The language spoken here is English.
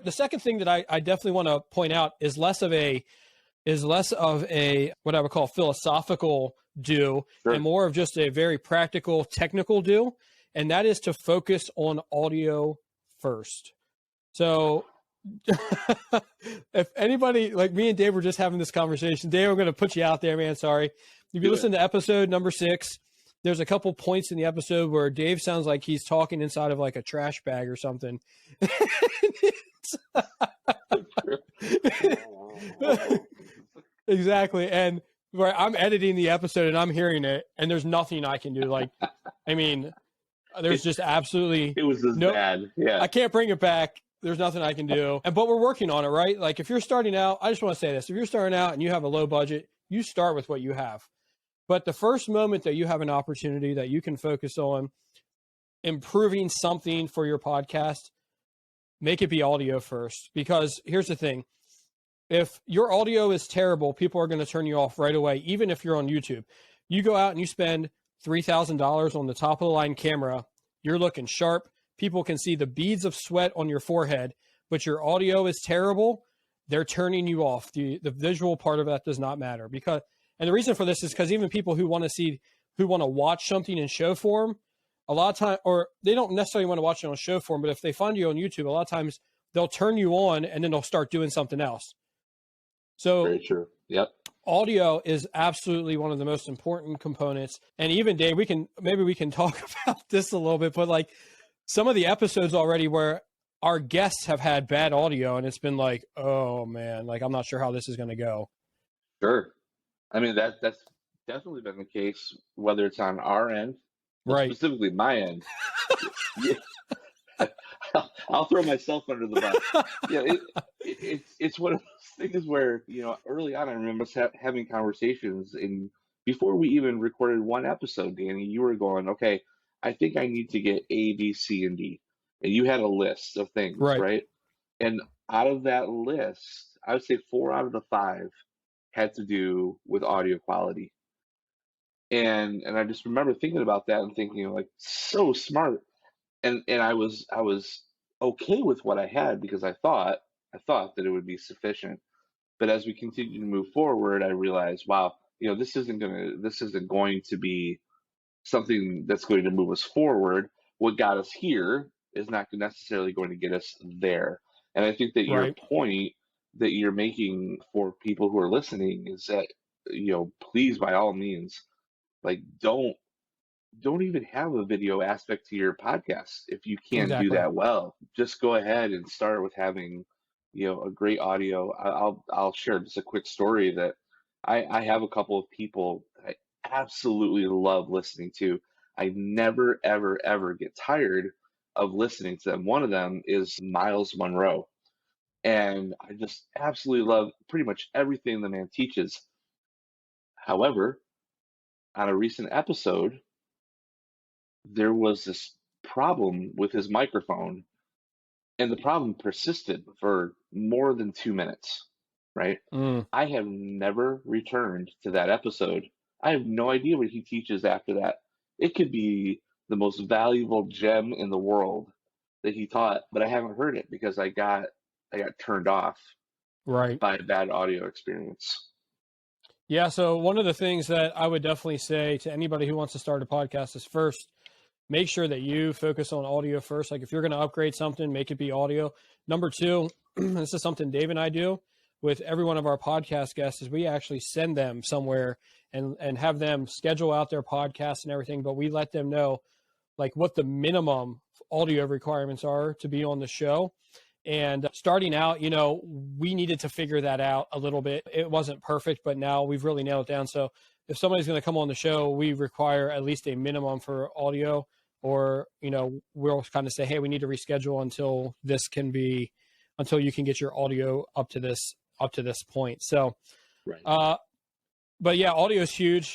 The second thing that I definitely want to point out is less of a what I would call philosophical do, Sure. and more of just a very practical, technical do, and that is to focus on audio first. So if anybody, like me and Dave were just having this conversation, Dave, I'm going to put you out there, man. Sorry. If you listen to episode number 6, there's a couple points in the episode where Dave sounds like he's talking inside of like a trash bag or something. Exactly. And where I'm editing the episode and I'm hearing it and there's nothing I can do. Like, I mean, there's just absolutely it was bad. Yeah. I can't bring it back. There's nothing I can do. But we're working on it, right? Like if you're starting out, I just want to say this. If you're starting out and you have a low budget, you start with what you have. But the first moment that you have an opportunity that you can focus on improving something for your podcast, make it be audio first. Because here's the thing. If your audio is terrible, people are going to turn you off right away, even if you're on YouTube. You go out and you spend $3,000 on the top of the line camera, you're looking sharp. People can see the beads of sweat on your forehead, but your audio is terrible. They're turning you off. The visual part of that does not matter. And the reason for this is because even people who want to watch something in show form, a lot of time, or they don't necessarily want to watch it on show form, but if they find you on YouTube, a lot of times they'll turn you on and then they'll start doing something else. So very true. Yep. Audio is absolutely one of the most important components. And even Dave, maybe we can talk about this a little bit, but like some of the episodes already where our guests have had bad audio and it's been like, oh man, like I'm not sure how this is going to go. Sure. I mean, that's definitely been the case, whether it's on our end, right? Specifically my end. I'll throw myself under the bus. Yeah, it's one of those things where, early on, I remember us having conversations, and before we even recorded one episode, Danny, you were going, okay, I think I need to get A, B, C, and D. And you had a list of things, right? And out of that list, I would say 4 out of the 5 had to do with audio quality. And I just remember thinking about that and thinking, like, so smart. And I was okay with what I had because I thought that it would be sufficient. But as we continue to move forward, I realized, wow, this isn't going to be something that's going to move us forward. What got us here is not necessarily going to get us there. And I think that your point that you're making for people who are listening is that, please, by all means, like, don't even have a video aspect to your podcast if you can't do that well. Just go ahead and start with having, a great audio. I'll share just a quick story that I have a couple of people that I absolutely love listening to. I never, ever, ever get tired of listening to them. One of them is Miles Monroe. And I just absolutely love pretty much everything the man teaches. However, on a recent episode, there was this problem with his microphone, and the problem persisted for more than 2 minutes, right? I have never returned to that episode. I have no idea what he teaches after that. It could be the most valuable gem in the world that he taught, but I haven't heard it because I got turned off by a bad audio experience. Yeah, so one of the things that I would definitely say to anybody who wants to start a podcast is first, make sure that you focus on audio first. Like if you're going to upgrade something, make it be audio. Number 2, this is something Dave and I do with every one of our podcast guests, is we actually send them somewhere and have them schedule out their podcasts and everything, but we let them know like what the minimum audio requirements are to be on the show. And starting out, we needed to figure that out a little bit. It wasn't perfect, but now we've really nailed it down. So if somebody's going to come on the show, we require at least a minimum for audio, or, we'll kind of say, hey, we need to reschedule until you can get your audio up to this point. So, but yeah, audio is huge.